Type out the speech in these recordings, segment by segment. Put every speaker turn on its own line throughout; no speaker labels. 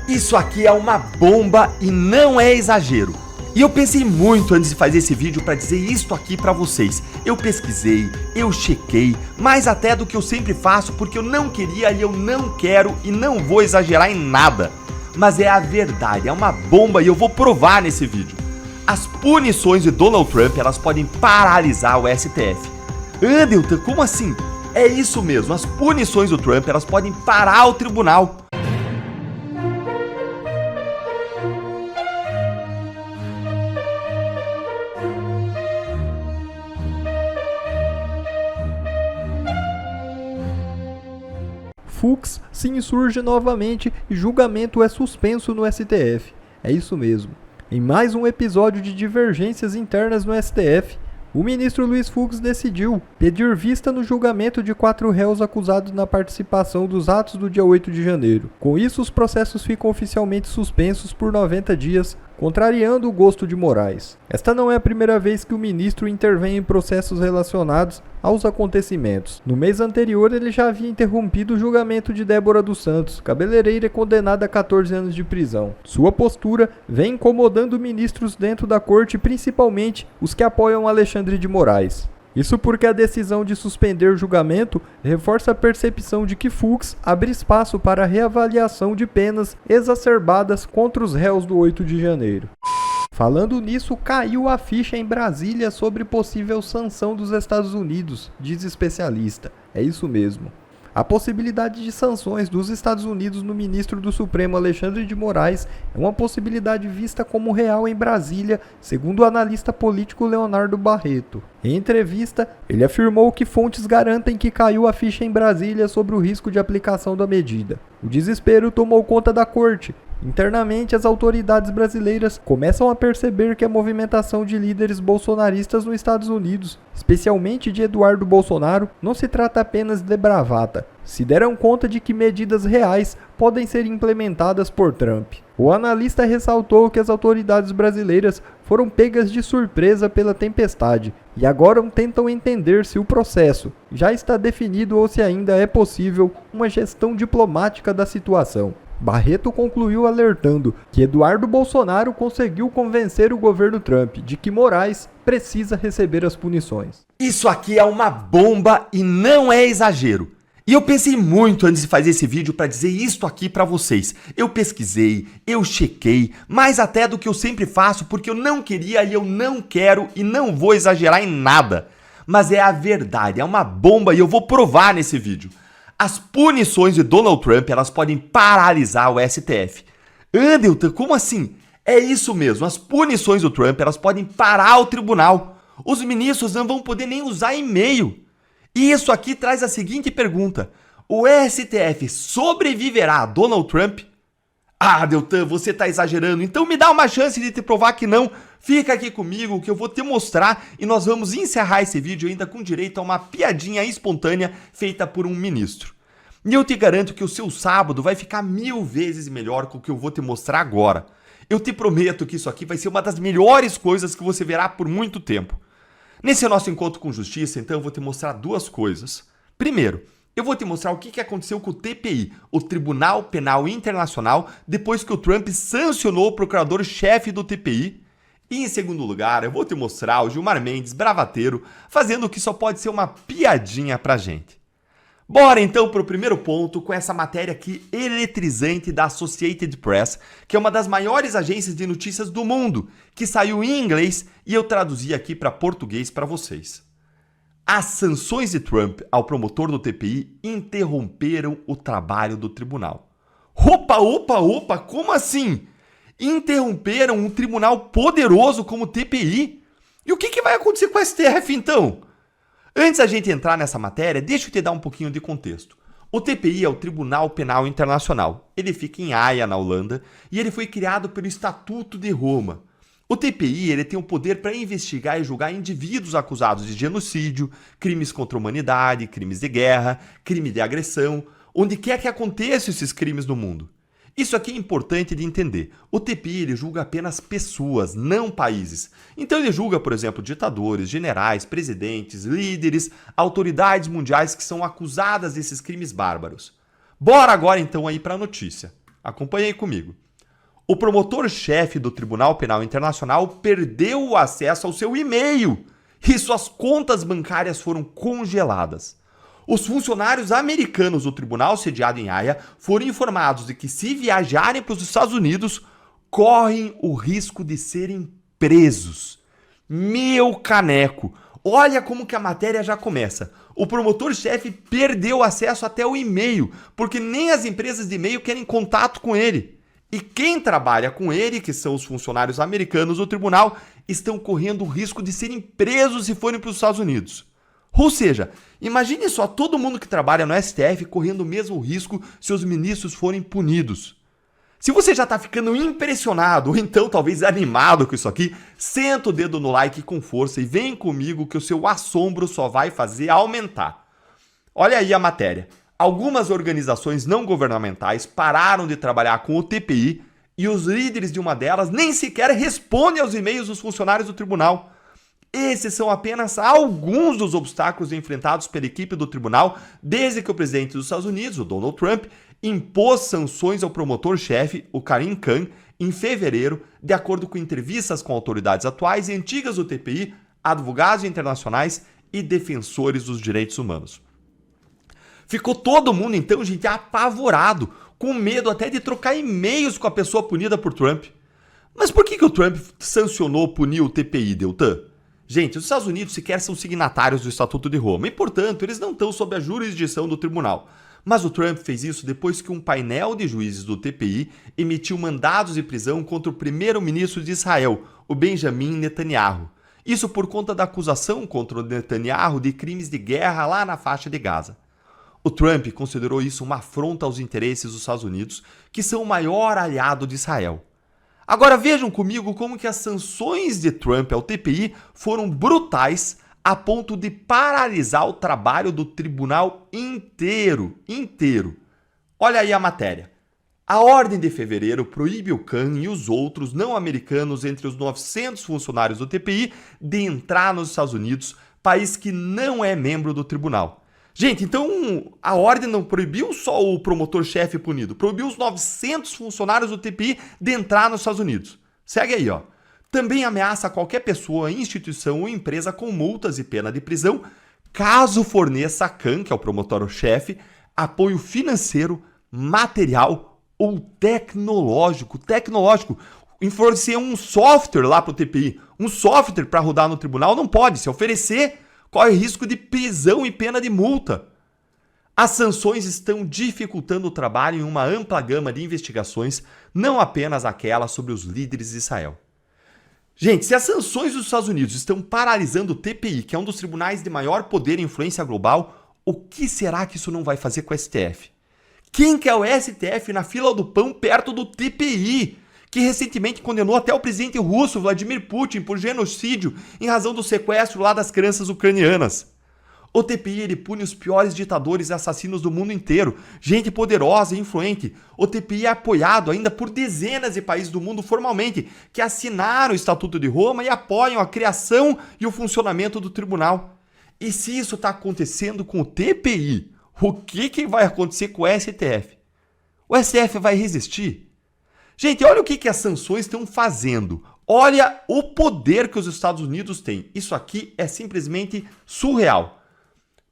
Isso aqui é uma bomba e não é exagero. E eu pensei muito antes de fazer esse vídeo para dizer isto aqui para vocês. Eu pesquisei, eu chequei, mais até do que eu sempre faço porque eu não queria e eu não quero e não vou exagerar em nada. Mas é a verdade, é uma bomba e eu vou provar nesse vídeo. As punições de Donald Trump, elas podem paralisar o STF. Adelton, como assim? É isso mesmo, as punições do Trump, elas podem parar o tribunal.
Fux se insurge novamente e julgamento é suspenso no STF. É isso mesmo. Em mais um episódio de divergências internas no STF, o ministro Luiz Fux decidiu pedir vista no julgamento de 4 réus acusados na participação dos atos do dia 8 de janeiro. Com isso, os processos ficam oficialmente suspensos por 90 dias, contrariando o gosto de Moraes. Esta não é a primeira vez que o ministro intervém em processos relacionados aos acontecimentos. No mês anterior, ele já havia interrompido o julgamento de Débora dos Santos, cabeleireira condenada a 14 anos de prisão. Sua postura vem incomodando ministros dentro da corte, principalmente os que apoiam Alexandre de Moraes. Isso porque a decisão de suspender o julgamento reforça a percepção de que Fux abre espaço para a reavaliação de penas exacerbadas contra os réus do 8 de janeiro. Falando nisso, caiu a ficha em Brasília sobre possível sanção dos Estados Unidos, diz especialista. É isso mesmo. A possibilidade de sanções dos Estados Unidos no ministro do Supremo Alexandre de Moraes é uma possibilidade vista como real em Brasília, segundo o analista político Leonardo Barreto. Em entrevista, ele afirmou que fontes garantem que caiu a ficha em Brasília sobre o risco de aplicação da medida. O desespero tomou conta da corte. Internamente, as autoridades brasileiras começam a perceber que a movimentação de líderes bolsonaristas nos Estados Unidos, especialmente de Eduardo Bolsonaro, não se trata apenas de bravata. Se deram conta de que medidas reais podem ser implementadas por Trump. O analista ressaltou que as autoridades brasileiras foram pegas de surpresa pela tempestade e agora tentam entender se o processo já está definido ou se ainda é possível uma gestão diplomática da situação. Barreto concluiu alertando que Eduardo Bolsonaro conseguiu convencer o governo Trump de que Moraes precisa receber as punições.
Isso aqui é uma bomba e não é exagero. E eu pensei muito antes de fazer esse vídeo para dizer isto aqui para vocês. Eu pesquisei, eu chequei, mais até do que eu sempre faço porque eu não queria e eu não quero e não vou exagerar em nada. Mas é a verdade, é uma bomba e eu vou provar nesse vídeo. As punições de Donald Trump, elas podem paralisar o STF. Adelton, como assim? É isso mesmo, as punições do Trump, elas podem parar o tribunal. Os ministros não vão poder nem usar e-mail. E isso aqui traz a seguinte pergunta: o STF sobreviverá a Donald Trump? Ah, Adelton, você tá exagerando, então me dá uma chance de te provar que não. Fica aqui comigo que eu vou te mostrar e nós vamos encerrar esse vídeo ainda com direito a uma piadinha espontânea feita por um ministro. E eu te garanto que o seu sábado vai ficar 1000 vezes melhor com o que eu vou te mostrar agora. Eu te prometo que isso aqui vai ser uma das melhores coisas que você verá por muito tempo. Nesse nosso encontro com justiça, então, eu vou te mostrar 2 coisas. Primeiro, eu vou te mostrar o que aconteceu com o TPI, o Tribunal Penal Internacional, depois que o Trump sancionou o procurador-chefe do TPI. E em segundo lugar, eu vou te mostrar o Gilmar Mendes, bravateiro, fazendo o que só pode ser uma piadinha pra gente. Bora então pro primeiro ponto com essa matéria aqui eletrizante da Associated Press, que é uma das maiores agências de notícias do mundo, que saiu em inglês e eu traduzi aqui para português para vocês. As sanções de Trump ao promotor do TPI interromperam o trabalho do tribunal. Opa, como assim? Interromperam um tribunal poderoso como o TPI? E o que vai acontecer com o STF então? Antes da gente entrar nessa matéria, deixa eu te dar um pouquinho de contexto. O TPI é o Tribunal Penal Internacional. Ele fica em Haia, na Holanda, e ele foi criado pelo Estatuto de Roma. O TPI ele tem o poder para investigar e julgar indivíduos acusados de genocídio, crimes contra a humanidade, crimes de guerra, crime de agressão, onde quer que aconteçam esses crimes no mundo. Isso aqui é importante de entender. O TPI ele julga apenas pessoas, não países. Então ele julga, por exemplo, ditadores, generais, presidentes, líderes, autoridades mundiais que são acusadas desses crimes bárbaros. Bora agora então aí para a notícia. Acompanhe aí comigo. O promotor-chefe do Tribunal Penal Internacional perdeu o acesso ao seu e-mail e suas contas bancárias foram congeladas. Os funcionários americanos do tribunal sediado em Haia foram informados de que, se viajarem para os Estados Unidos, correm o risco de serem presos. Meu caneco! Olha como que a matéria já começa. O promotor-chefe perdeu acesso até o e-mail, porque nem as empresas de e-mail querem contato com ele. E quem trabalha com ele, que são os funcionários americanos do tribunal, estão correndo o risco de serem presos se forem para os Estados Unidos. Ou seja, imagine só todo mundo que trabalha no STF correndo o mesmo risco se os ministros forem punidos. Se você já está ficando impressionado ou então talvez animado com isso aqui, senta o dedo no like com força e vem comigo que o seu assombro só vai fazer aumentar. Olha aí a matéria. Algumas organizações não governamentais pararam de trabalhar com o TPI e os líderes de uma delas nem sequer respondem aos e-mails dos funcionários do tribunal. Esses são apenas alguns dos obstáculos enfrentados pela equipe do tribunal desde que o presidente dos Estados Unidos, o Donald Trump, impôs sanções ao promotor-chefe, o Karim Khan, em fevereiro, de acordo com entrevistas com autoridades atuais e antigas do TPI, advogados internacionais e defensores dos direitos humanos. Ficou todo mundo, então, gente, apavorado, com medo até de trocar e-mails com a pessoa punida por Trump. Mas por que o Trump sancionou, puniu o TPI, Deltan? Gente, os Estados Unidos sequer são signatários do Estatuto de Roma e, portanto, eles não estão sob a jurisdição do tribunal. Mas o Trump fez isso depois que um painel de juízes do TPI emitiu mandados de prisão contra o primeiro-ministro de Israel, o Benjamin Netanyahu. Isso por conta da acusação contra o Netanyahu de crimes de guerra lá na faixa de Gaza. O Trump considerou isso uma afronta aos interesses dos Estados Unidos, que são o maior aliado de Israel. Agora vejam comigo como que as sanções de Trump ao TPI foram brutais a ponto de paralisar o trabalho do tribunal inteiro. Olha aí a matéria. A ordem de fevereiro proíbe o Khan e os outros não americanos entre os 900 funcionários do TPI de entrar nos Estados Unidos, país que não é membro do tribunal. Gente, então a ordem não proibiu só o promotor-chefe punido, proibiu os 900 funcionários do TPI de entrar nos Estados Unidos. Segue aí, ó. Também ameaça qualquer pessoa, instituição ou empresa com multas e pena de prisão, caso forneça a Khan, que é o promotor-chefe, apoio financeiro, material ou tecnológico. Fornecer um software lá para o TPI, um software para rodar no tribunal não pode. Se oferecer, corre risco de prisão e pena de multa. As sanções estão dificultando o trabalho em uma ampla gama de investigações, não apenas aquelas sobre os líderes de Israel. Gente, se as sanções dos Estados Unidos estão paralisando o TPI, que é um dos tribunais de maior poder e influência global, o que será que isso não vai fazer com o STF? Quem que é o STF na fila do pão perto do TPI, que recentemente condenou até o presidente russo Vladimir Putin por genocídio em razão do sequestro lá das crianças ucranianas? O TPI ele pune os piores ditadores e assassinos do mundo inteiro, gente poderosa e influente. O TPI é apoiado ainda por dezenas de países do mundo formalmente, que assinaram o Estatuto de Roma e apoiam a criação e o funcionamento do tribunal. E se isso está acontecendo com o TPI, o que vai acontecer com o STF? O STF vai resistir? Gente, olha o que as sanções estão fazendo. Olha o poder que os Estados Unidos têm. Isso aqui é simplesmente surreal.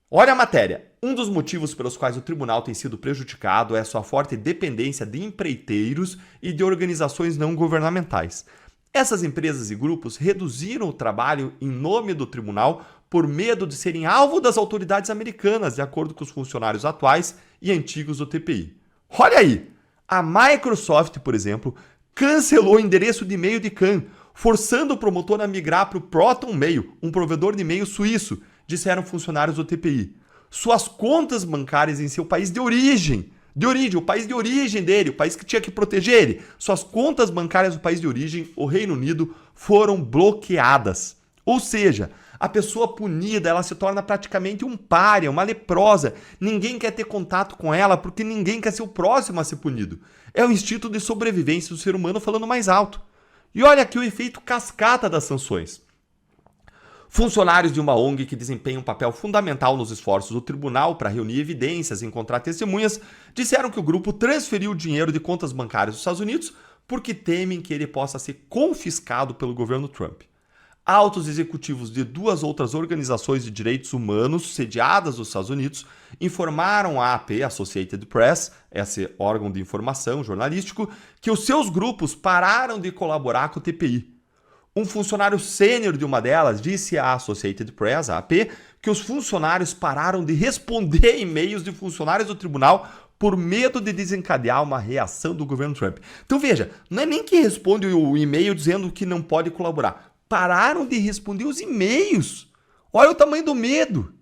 Olha a matéria. Um dos motivos pelos quais o tribunal tem sido prejudicado é a sua forte dependência de empreiteiros e de organizações não governamentais. Essas empresas e grupos reduziram o trabalho em nome do tribunal por medo de serem alvo das autoridades americanas, de acordo com os funcionários atuais e antigos do TPI. Olha aí! A Microsoft, por exemplo, cancelou o endereço de e-mail de Khan, forçando o promotor a migrar para o Proton Mail, um provedor de e-mail suíço, disseram funcionários do TPI. Suas contas bancárias em seu país de origem, o país de origem dele, o país que tinha que proteger ele, suas contas bancárias do país de origem, o Reino Unido, foram bloqueadas. Ou seja, a pessoa punida, ela se torna praticamente um pária, uma leprosa. Ninguém quer ter contato com ela porque ninguém quer ser o próximo a ser punido. É o instinto de sobrevivência do ser humano falando mais alto. E olha aqui o efeito cascata das sanções. Funcionários de uma ONG que desempenham um papel fundamental nos esforços do tribunal para reunir evidências e encontrar testemunhas disseram que o grupo transferiu o dinheiro de contas bancárias dos Estados Unidos porque temem que ele possa ser confiscado pelo governo Trump. Altos executivos de duas outras organizações de direitos humanos sediadas nos Estados Unidos informaram à AP, Associated Press, esse órgão de informação jornalístico, que os seus grupos pararam de colaborar com o TPI. Um funcionário sênior de uma delas disse à Associated Press, a AP, que os funcionários pararam de responder e-mails de funcionários do tribunal por medo de desencadear uma reação do governo Trump. Então veja, não é nem que responde o e-mail dizendo que não pode colaborar. Pararam de responder os e-mails. Olha o tamanho do medo.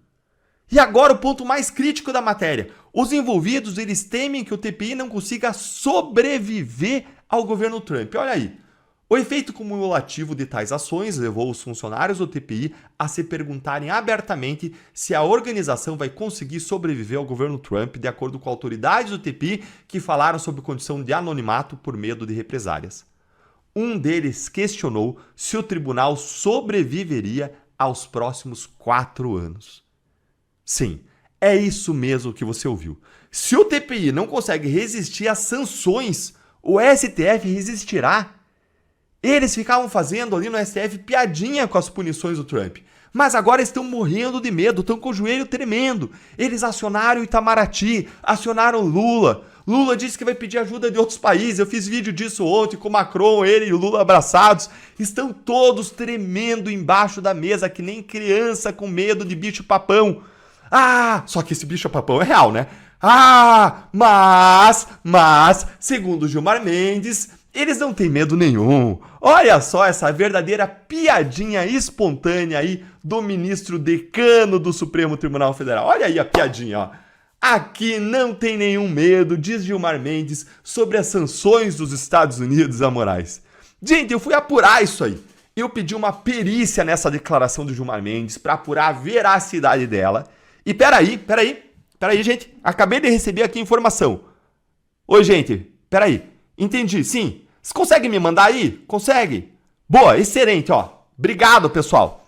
E agora o ponto mais crítico da matéria. Os envolvidos, eles temem que o TPI não consiga sobreviver ao governo Trump. Olha aí. O efeito cumulativo de tais ações levou os funcionários do TPI a se perguntarem abertamente se a organização vai conseguir sobreviver ao governo Trump, de acordo com autoridades do TPI que falaram sob condição de anonimato por medo de represálias. Um deles questionou se o tribunal sobreviveria aos próximos 4 anos. Sim, é isso mesmo que você ouviu. Se o TPI não consegue resistir às sanções, o STF resistirá. Eles ficavam fazendo ali no STF piadinha com as punições do Trump. Mas agora estão morrendo de medo, estão com o joelho tremendo. Eles acionaram o Itamaraty, acionaram Lula. Lula disse que vai pedir ajuda de outros países. Eu fiz vídeo disso ontem com o Macron, ele e o Lula abraçados. Estão todos tremendo embaixo da mesa, que nem criança com medo de bicho-papão. Ah, só que esse bicho-papão é real, né? Ah, mas, segundo Gilmar Mendes, eles não têm medo nenhum. Olha só essa verdadeira piadinha espontânea aí do ministro decano do Supremo Tribunal Federal. Olha aí a piadinha, ó. Aqui não tem nenhum medo, diz Gilmar Mendes, sobre as sanções dos Estados Unidos a Moraes. Gente, eu fui apurar isso aí. Eu pedi uma perícia nessa declaração do Gilmar Mendes para apurar a veracidade dela. E peraí, gente. Acabei de receber aqui informação. Oi, gente. Peraí. Entendi, sim. Você consegue me mandar aí? Consegue? Boa, excelente, ó. Obrigado, pessoal.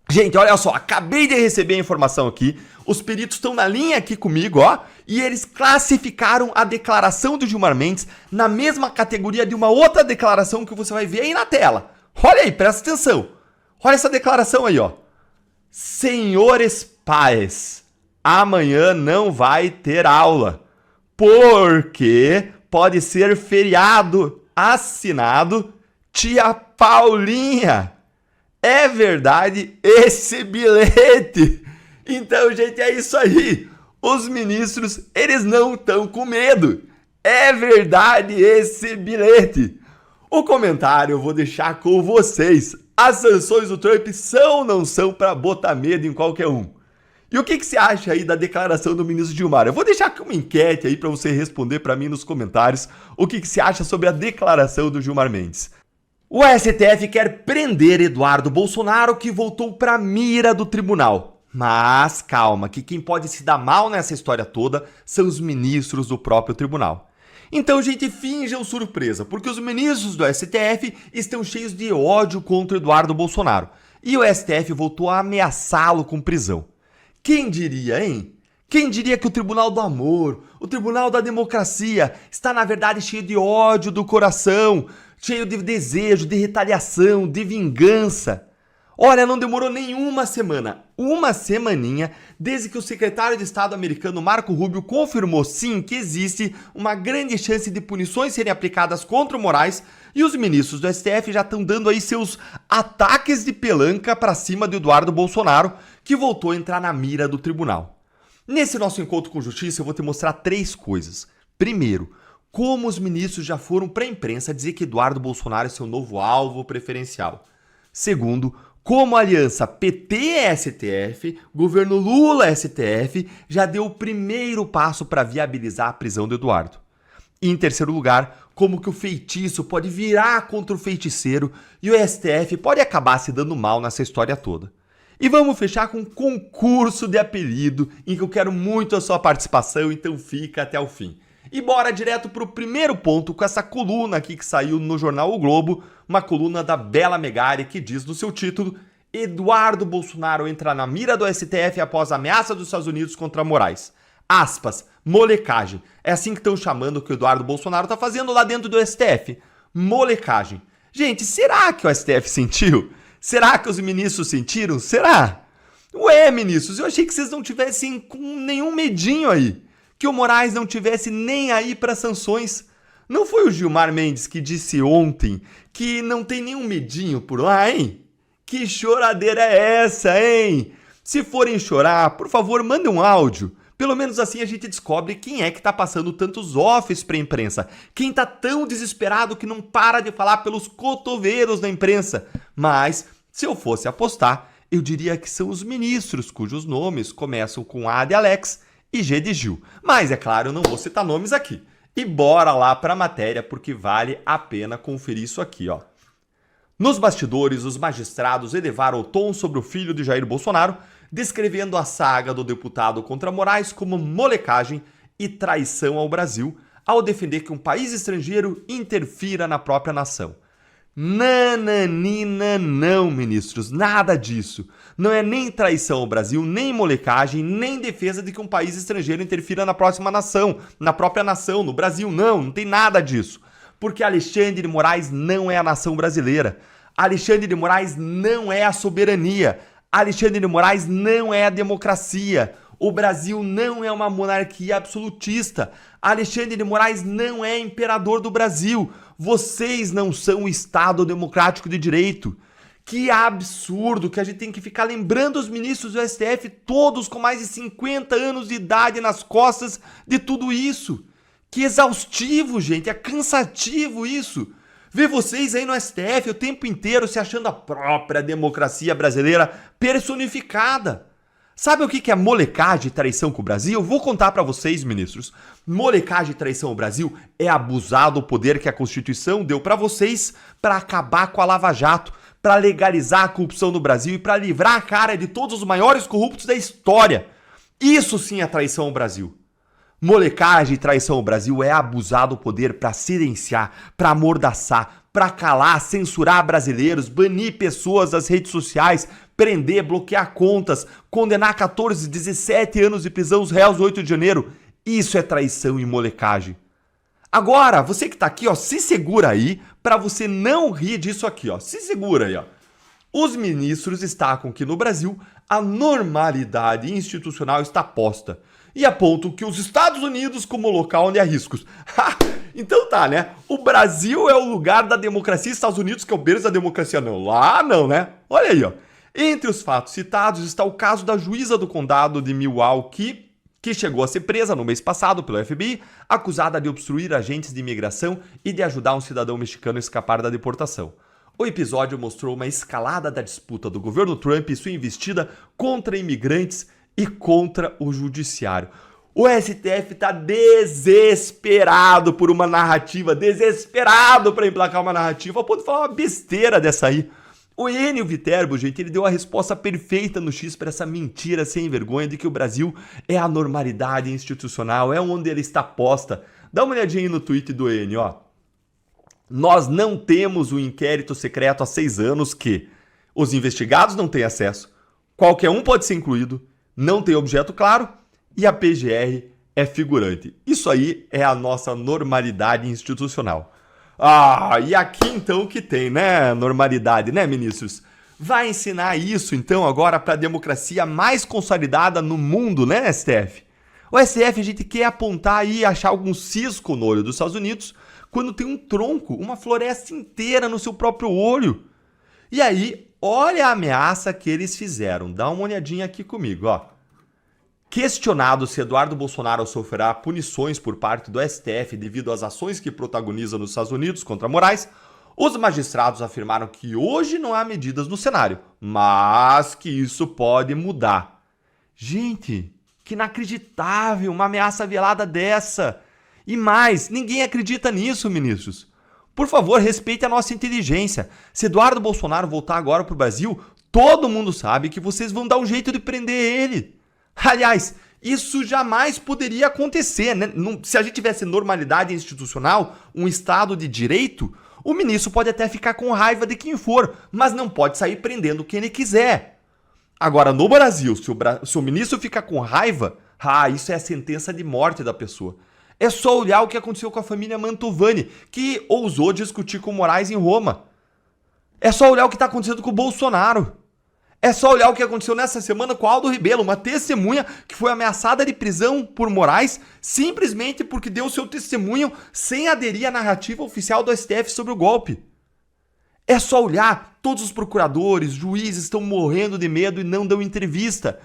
Gente, olha só, acabei de receber a informação aqui. Os peritos estão na linha aqui comigo, ó. E eles classificaram a declaração do Gilmar Mendes na mesma categoria de uma outra declaração que você vai ver aí na tela. Olha aí, presta atenção. Olha essa declaração aí, ó. Senhores pais, amanhã não vai ter aula, porque pode ser feriado. Assinado Tia Paulinha. É verdade esse bilhete? Então, gente, é isso aí. Os ministros, eles não estão com medo. É verdade esse bilhete. O comentário eu vou deixar com vocês. As sanções do Trump são ou não são para botar medo em qualquer um? E o que você acha aí da declaração do ministro Gilmar? Eu vou deixar aqui uma enquete aí para você responder para mim nos comentários o que você acha sobre a declaração do Gilmar Mendes. O STF quer prender Eduardo Bolsonaro, que voltou para a mira do tribunal. Mas calma, que quem pode se dar mal nessa história toda são os ministros do próprio tribunal. Então, gente, finjam surpresa, porque os ministros do STF estão cheios de ódio contra Eduardo Bolsonaro. E o STF voltou a ameaçá-lo com prisão. Quem diria, hein? Quem diria que o Tribunal do Amor, o Tribunal da Democracia, está na verdade cheio de ódio do coração, cheio de desejo, de retaliação, de vingança? Olha, não demorou nenhuma semana, uma semaninha, desde que o secretário de Estado americano Marco Rubio confirmou sim que existe uma grande chance de punições serem aplicadas contra o Moraes, e os ministros do STF já estão dando aí seus ataques de pelanca para cima de Eduardo Bolsonaro, que voltou a entrar na mira do tribunal. Nesse nosso encontro com justiça, eu vou te mostrar 3 coisas. Primeiro, como os ministros já foram para a imprensa dizer que Eduardo Bolsonaro é seu novo alvo preferencial. Segundo, como a aliança PT-STF, governo Lula-STF, já deu o primeiro passo para viabilizar a prisão do Eduardo. E em terceiro lugar, como que o feitiço pode virar contra o feiticeiro e o STF pode acabar se dando mal nessa história toda. E vamos fechar com um concurso de apelido em que eu quero muito a sua participação, então fica até o fim. E bora direto para o primeiro ponto com essa coluna aqui que saiu no jornal O Globo, uma coluna da Bela Megali que diz no seu título: Eduardo Bolsonaro entra na mira do STF após a ameaça dos Estados Unidos contra Moraes. Aspas, molecagem. É assim que estão chamando o que o Eduardo Bolsonaro tá fazendo lá dentro do STF. Molecagem. Gente, será que o STF sentiu? Será que os ministros sentiram? Será? Ué, ministros, eu achei que vocês não tivessem com nenhum medinho aí. Que o Moraes não tivesse nem aí para sanções. Não foi o Gilmar Mendes que disse ontem que não tem nenhum medinho por lá, hein? Que choradeira é essa, hein? Se forem chorar, por favor, mandem um áudio. Pelo menos assim a gente descobre quem é que tá passando tantos offs pra imprensa. Quem tá tão desesperado que não para de falar pelos cotovelos da imprensa. Mas, se eu fosse apostar, eu diria que são os ministros cujos nomes começam com A de Alex e G de Gil. Mas, é claro, eu não vou citar nomes aqui. E bora lá pra matéria, porque vale a pena conferir isso aqui, ó. Nos bastidores, os magistrados elevaram o tom sobre o filho de Jair Bolsonaro, descrevendo a saga do deputado contra Moraes como molecagem e traição ao Brasil, ao defender que um país estrangeiro interfira na própria nação. Nananina não, ministros, nada disso. Não é nem traição ao Brasil, nem molecagem, nem defesa de que um país estrangeiro interfira na próxima nação, na própria nação, no Brasil, não tem nada disso. Porque Alexandre de Moraes não é a nação brasileira. Alexandre de Moraes não é a soberania. Alexandre de Moraes não é a democracia. O Brasil não é uma monarquia absolutista. Alexandre de Moraes não é imperador do Brasil. Vocês não são o Estado democrático de direito. Que absurdo que a gente tem que ficar lembrando os ministros do STF, todos com mais de 50 anos de idade nas costas de tudo isso. Que exaustivo, gente, é cansativo isso. Ver vocês aí no STF o tempo inteiro se achando a própria democracia brasileira personificada. Sabe o que é molecagem e traição com o Brasil? Eu vou contar pra vocês, ministros. Molecagem e traição ao Brasil é abusar do poder que a Constituição deu pra vocês para acabar com a Lava Jato, para legalizar a corrupção no Brasil e para livrar a cara de todos os maiores corruptos da história. Isso sim é traição ao Brasil. Molecagem e traição ao Brasil é abusar do poder para silenciar, para amordaçar, para calar, censurar brasileiros, banir pessoas das redes sociais, prender, bloquear contas, condenar 14, 17 anos de prisão os réus do 8 de janeiro. Isso é traição e molecagem. Agora, você que tá aqui, ó, se segura aí para você não rir disso aqui, ó. Se segura aí, ó. Os ministros destacam que no Brasil a normalidade institucional está posta e apontam que os Estados Unidos como local onde há riscos. Então tá, né? O Brasil é o lugar da democracia, Estados Unidos que é o berço da democracia. Não, lá não, né? Olha aí, ó. Entre os fatos citados está o caso da juíza do condado de Milwaukee, que chegou a ser presa no mês passado pelo FBI, acusada de obstruir agentes de imigração e de ajudar um cidadão mexicano a escapar da deportação. O episódio mostrou uma escalada da disputa do governo Trump e sua investida contra imigrantes e contra o judiciário. O STF está desesperado por uma narrativa, desesperado para emplacar uma narrativa, pode falar uma besteira dessa aí. O Enio Viterbo, gente, ele deu a resposta perfeita no X para essa mentira sem vergonha de que o Brasil é a normalidade institucional, é onde ele está posta. Dá uma olhadinha aí no tweet do Enio, ó. Nós não temos um inquérito secreto há 6 anos que os investigados não têm acesso, qualquer um pode ser incluído, não tem objeto claro e a PGR é figurante. Isso aí é a nossa normalidade institucional. E aqui então que tem, né, normalidade, né, ministros? Vai ensinar isso então agora para a democracia mais consolidada no mundo, né, STF? O STF a gente quer apontar aí e achar algum cisco no olho dos Estados Unidos quando tem um tronco, uma floresta inteira no seu próprio olho. E aí, olha a ameaça que eles fizeram. Dá uma olhadinha aqui comigo, ó. Questionado se Eduardo Bolsonaro sofrerá punições por parte do STF devido às ações que protagoniza nos Estados Unidos contra Moraes, os magistrados afirmaram que hoje não há medidas no cenário, mas que isso pode mudar. Gente, que inacreditável uma ameaça velada dessa! E mais, ninguém acredita nisso, ministros. Por favor, respeite a nossa inteligência. Se Eduardo Bolsonaro voltar agora para o Brasil, todo mundo sabe que vocês vão dar um jeito de prender ele. Aliás, isso jamais poderia acontecer, né? Se a gente tivesse normalidade institucional, um Estado de direito, O ministro pode até ficar com raiva de quem for, mas não pode sair prendendo quem ele quiser. Agora, no Brasil, se o ministro ficar com raiva, isso é a sentença de morte da pessoa. É só olhar o que aconteceu com a família Mantovani, que ousou discutir com Moraes em Roma. É só olhar o que está acontecendo com o Bolsonaro. É só olhar o que aconteceu nessa semana com Aldo Rebelo, uma testemunha que foi ameaçada de prisão por Moraes simplesmente porque deu seu testemunho sem aderir à narrativa oficial do STF sobre o golpe. É só olhar, todos os procuradores, juízes estão morrendo de medo e não dão entrevista.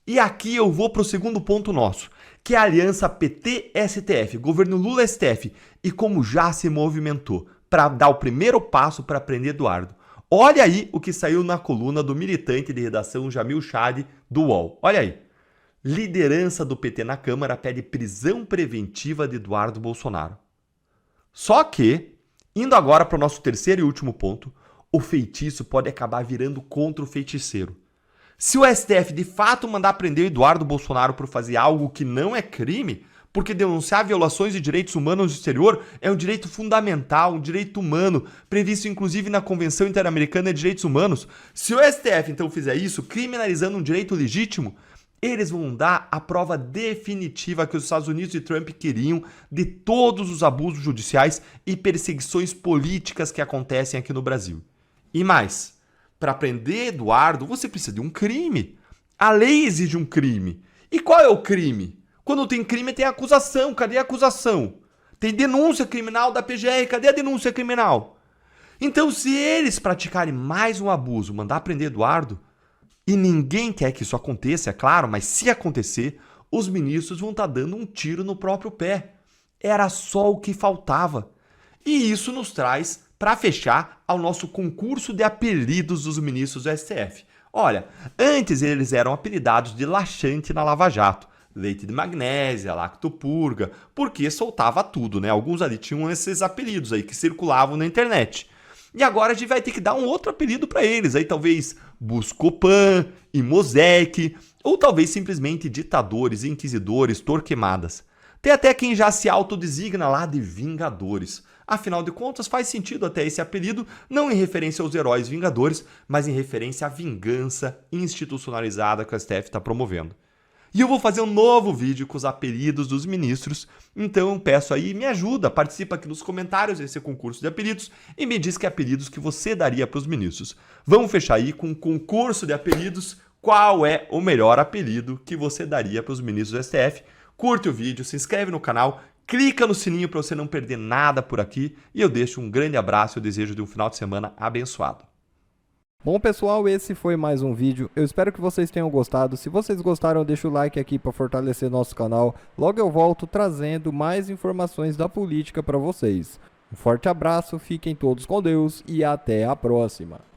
E aqui eu vou para o segundo ponto nosso, que é a aliança PT-STF, governo Lula-STF, e como já se movimentou para dar o primeiro passo para prender Eduardo. Olha aí o que saiu na coluna do militante de redação Jamil Chad do UOL. Olha aí. Liderança do PT na Câmara pede prisão preventiva de Eduardo Bolsonaro. Só que, indo agora para o nosso terceiro e último ponto, o feitiço pode acabar virando contra o feiticeiro. Se o STF de fato mandar prender o Eduardo Bolsonaro por fazer algo que não é crime, porque denunciar violações de direitos humanos no exterior é um direito fundamental, um direito humano, previsto inclusive na Convenção Interamericana de Direitos Humanos. Se o STF então fizer isso, criminalizando um direito legítimo, eles vão dar a prova definitiva que os Estados Unidos e Trump queriam de todos os abusos judiciais e perseguições políticas que acontecem aqui no Brasil. E mais, para prender Eduardo, você precisa de um crime. A lei exige um crime. E qual é o crime? Quando tem crime, tem acusação. Cadê a acusação? Tem denúncia criminal da PGR. Cadê a denúncia criminal? Então, se eles praticarem mais um abuso, mandar prender Eduardo, e ninguém quer que isso aconteça, é claro, mas se acontecer, os ministros vão estar dando um tiro no próprio pé. Era só o que faltava. E isso nos traz, para fechar, ao nosso concurso de apelidos dos ministros do STF. Olha, antes eles eram apelidados de laxante na Lava Jato. Leite de magnésia, lactopurga, porque soltava tudo, né? Alguns ali tinham esses apelidos aí que circulavam na internet. E agora a gente vai ter que dar um outro apelido para eles, aí talvez Buscopan, Imosec, ou talvez simplesmente ditadores, inquisidores, torquemadas. Tem até quem já se autodesigna lá de Vingadores. Afinal de contas, faz sentido até esse apelido, não em referência aos heróis Vingadores, mas em referência à vingança institucionalizada que o STF está promovendo. E eu vou fazer um novo vídeo com os apelidos dos ministros, então peço aí, me ajuda, participa aqui nos comentários desse concurso de apelidos e me diz que apelidos que você daria para os ministros. Vamos fechar aí com um concurso de apelidos, qual é o melhor apelido que você daria para os ministros do STF? Curte o vídeo, se inscreve no canal, clica no sininho para você não perder nada por aqui e eu deixo um grande abraço e o desejo de um final de semana abençoado.
Bom pessoal, esse foi mais um vídeo, eu espero que vocês tenham gostado. Se vocês gostaram, deixa o like aqui para fortalecer nosso canal. Logo eu volto trazendo mais informações da política para vocês. Um forte abraço, fiquem todos com Deus e até a próxima.